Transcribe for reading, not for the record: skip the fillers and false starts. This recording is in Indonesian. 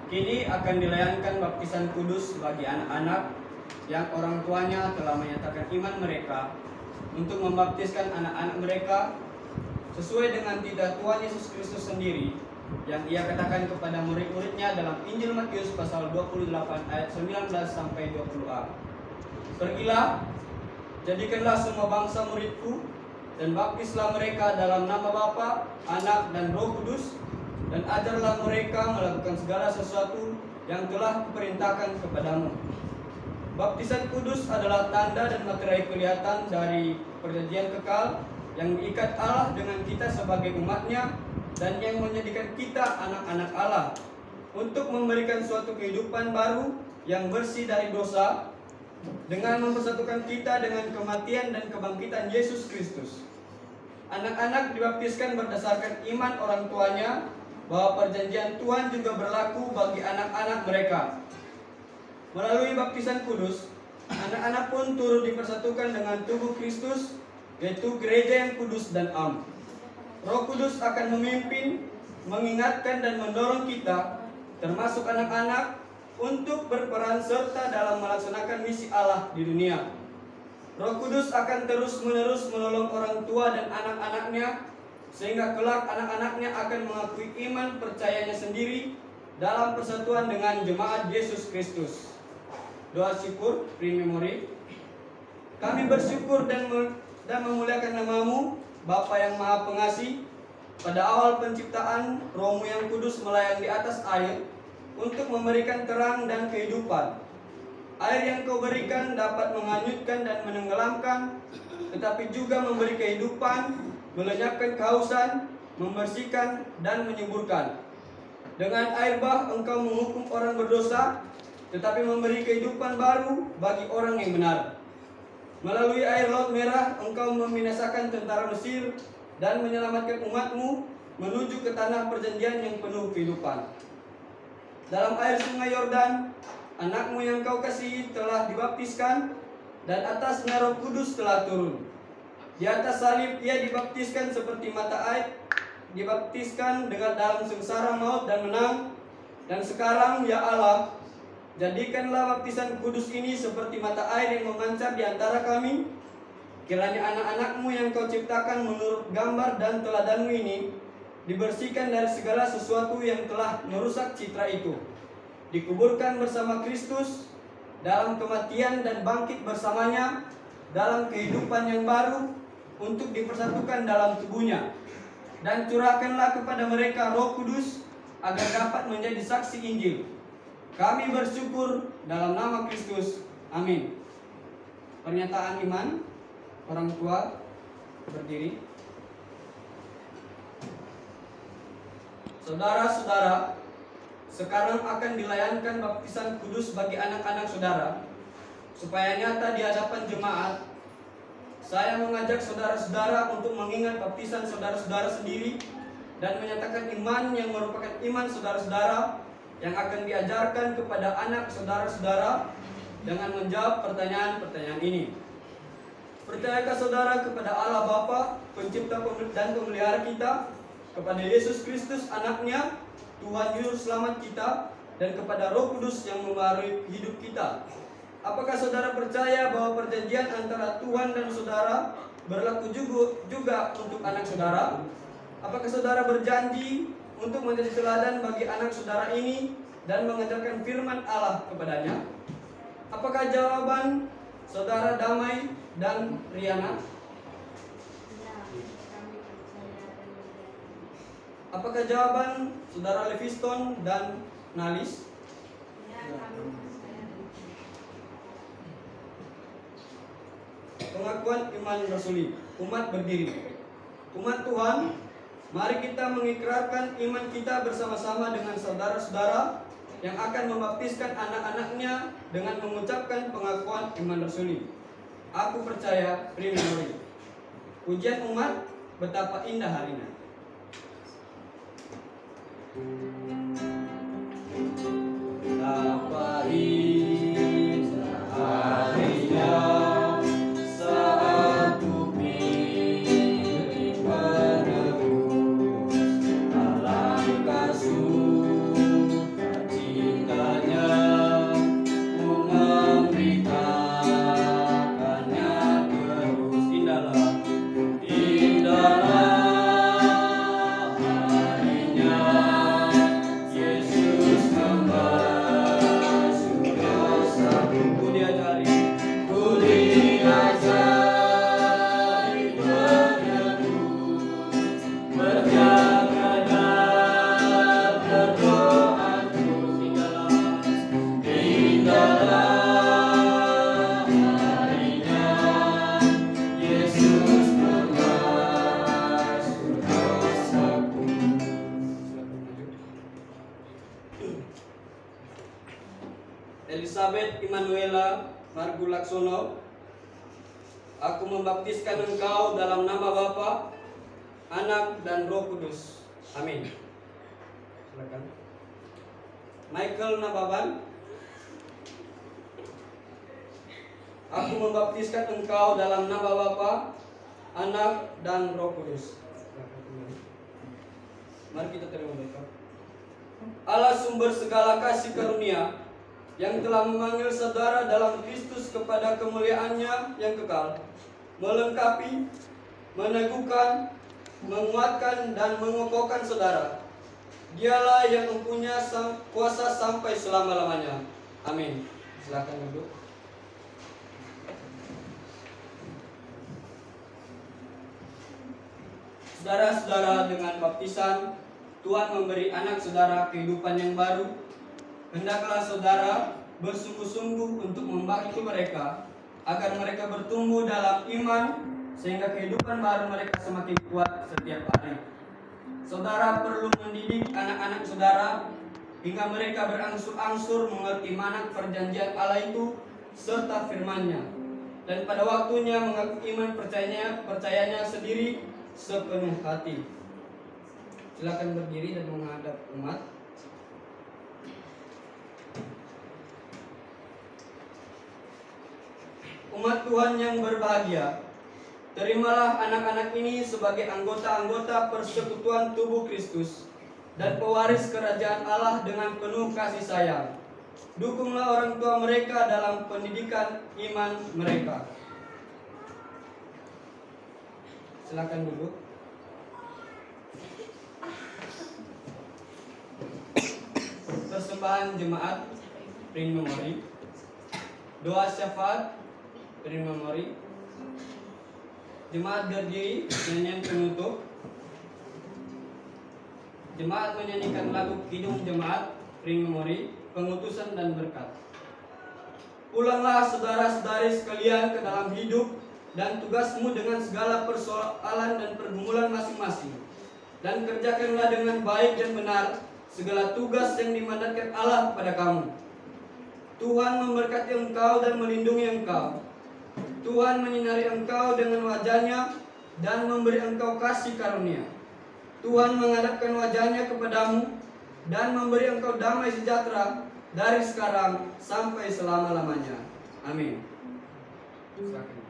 Kini akan dilayankan baptisan kudus bagi anak-anak yang orang tuanya telah menyatakan iman mereka untuk membaptiskan anak-anak mereka sesuai dengan titah Tuhan Yesus Kristus sendiri yang ia katakan kepada murid-muridnya dalam Injil Matius pasal 28 ayat 19 sampai 20a. Pergilah, jadikanlah semua bangsa muridku, dan baptislah mereka dalam nama Bapa, Anak, dan Roh Kudus, dan ajarlah mereka melakukan segala sesuatu yang telah kuperintahkan kepadamu. Baptisan kudus adalah tanda dan materai kelihatan dari perjanjian kekal yang diikat Allah dengan kita sebagai umatnya dan yang menjadikan kita anak-anak Allah untuk memberikan suatu kehidupan baru yang bersih dari dosa dengan mempersatukan kita dengan kematian dan kebangkitan Yesus Kristus. Anak-anak dibaptiskan berdasarkan iman orang tuanya bahwa perjanjian Tuhan juga berlaku bagi anak-anak mereka. Melalui baptisan kudus, anak-anak pun turut dipersatukan dengan tubuh Kristus, yaitu gereja yang kudus dan am. Roh Kudus akan memimpin, mengingatkan dan mendorong kita, termasuk anak-anak, untuk berperan serta dalam melaksanakan misi Allah di dunia. Roh Kudus akan terus-menerus menolong orang tua dan anak-anaknya, sehingga kelak anak-anaknya akan mengakui iman percayanya sendiri dalam persatuan dengan jemaat Yesus Kristus. Doa syukur, pre-memori. Kami bersyukur dan memuliakan nama-Mu, Bapa yang Maha Pengasih. Pada awal penciptaan, Roh-Mu yang kudus melayang di atas air untuk memberikan terang dan kehidupan. Air yang Kau berikan dapat menghanyutkan dan menenggelamkan, tetapi juga memberi kehidupan, melenyapkan kehausan, membersihkan, dan menyuburkan. Dengan air bah Engkau menghukum orang berdosa, tetapi memberi kehidupan baru bagi orang yang benar. Melalui air Laut Merah, Engkau membinasakan tentara Mesir dan menyelamatkan umat-Mu menuju ke tanah perjanjian yang penuh kehidupan. Dalam air sungai Yordan, anak-Mu yang Kau kasihi telah dibaptiskan, dan atasnya Roh Kudus telah turun. Di atas salib Ia dibaptiskan seperti mata air, dibaptiskan dengan dalam sengsara maut dan menang. Dan sekarang, ya Allah, jadikanlah baptisan kudus ini seperti mata air yang memancar di antara kami. Kiranya anak-anak-Mu yang Kau ciptakan menurut gambar dan teladan-Mu ini dibersihkan dari segala sesuatu yang telah merusak citra itu, dikuburkan bersama Kristus dalam kematian dan bangkit bersamanya dalam kehidupan yang baru untuk dipersatukan dalam tubuhnya. Dan curahkanlah kepada mereka Roh Kudus agar dapat menjadi saksi Injil. Kami bersyukur dalam nama Kristus. Amin. Pernyataan iman. Orang tua berdiri. Saudara-saudara, sekarang akan dilayankan baptisan kudus bagi anak-anak saudara. Supaya nyata di hadapan jemaat, saya mengajak saudara-saudara untuk mengingat baptisan saudara-saudara sendiri dan menyatakan iman yang merupakan iman saudara-saudara yang akan diajarkan kepada anak saudara-saudara dengan menjawab pertanyaan-pertanyaan ini. Percayakah saudara kepada Allah Bapa, pencipta dan pemelihara kita, kepada Yesus Kristus anaknya, Tuhan Juru Selamat kita, dan kepada Roh Kudus yang membaharui hidup kita? Apakah saudara percaya bahwa perjanjian antara Tuhan dan saudara berlaku juga untuk anak saudara? Apakah saudara berjanji untuk menjadi teladan bagi anak saudara ini dan mengajarkan firman Allah kepadanya? Apakah jawaban saudara Damai dan Riana? Apakah jawaban saudara Leviston dan Nalis? Pengakuan iman rasuli. Umat berdiri. Umat Tuhan, mari kita mengikrarkan iman kita bersama-sama dengan saudara-saudara yang akan membaptiskan anak-anaknya dengan mengucapkan pengakuan iman rasuli. Aku percaya, pre-memori. Pujian umat, betapa indah harinya. Betapa indah harinya saat bumi penebus, alangkah sukacita Elizabeth Immanuela Margulaksono, aku membaptiskan engkau dalam nama Bapa, Anak, dan Roh Kudus. Amin. Silakan. Michael Nababan, aku membaptiskan engkau dalam nama Bapa, Anak, dan Roh Kudus. Mari kita terima mereka. Allah sumber segala kasih karunia, yang telah memanggil saudara dalam Kristus kepada kemuliaan-Nya yang kekal, melengkapi, meneguhkan, menguatkan, dan mengokohkan saudara. Dialah yang mempunyai kuasa sampai selama-lamanya. Amin. Silakan duduk. Saudara-saudara, dengan baptisan Tuhan memberi anak saudara kehidupan yang baru. Hendaklah saudara bersungguh-sungguh untuk membantu mereka agar mereka bertumbuh dalam iman sehingga kehidupan baru mereka semakin kuat setiap hari. Saudara perlu mendidik anak-anak saudara hingga mereka berangsur-angsur mengerti makna perjanjian Allah itu serta firman-Nya, dan pada waktunya mengaku iman percayanya sendiri sepenuh hati. Silakan berdiri dan menghadap umat. Umat Tuhan yang berbahagia, terimalah anak-anak ini sebagai anggota-anggota persekutuan tubuh Kristus dan pewaris kerajaan Allah dengan penuh kasih sayang. Dukunglah orang tua mereka dalam pendidikan iman mereka. Silakan duduk. Persembahan jemaat Prin Memori, doa syafaat Prin Memori, jemaat berdiri nyanyian penutup. Jemaat menyanyikan lagu Kidung Jemaat Prin Memori, pengutusan dan berkat. Pulanglah saudara-saudari sekalian ke dalam hidup dan tugasmu dengan segala persoalan dan pergumulan masing-masing, dan kerjakanlah dengan baik dan benar segala tugas yang dimandatkan Allah kepada kamu. Tuhan memberkati engkau dan melindungi engkau. Tuhan menyinari engkau dengan wajah-Nya dan memberi engkau kasih karunia. Tuhan menghadapkan wajah-Nya kepadamu dan memberi engkau damai sejahtera dari sekarang sampai selama-lamanya. Amin. Silakan.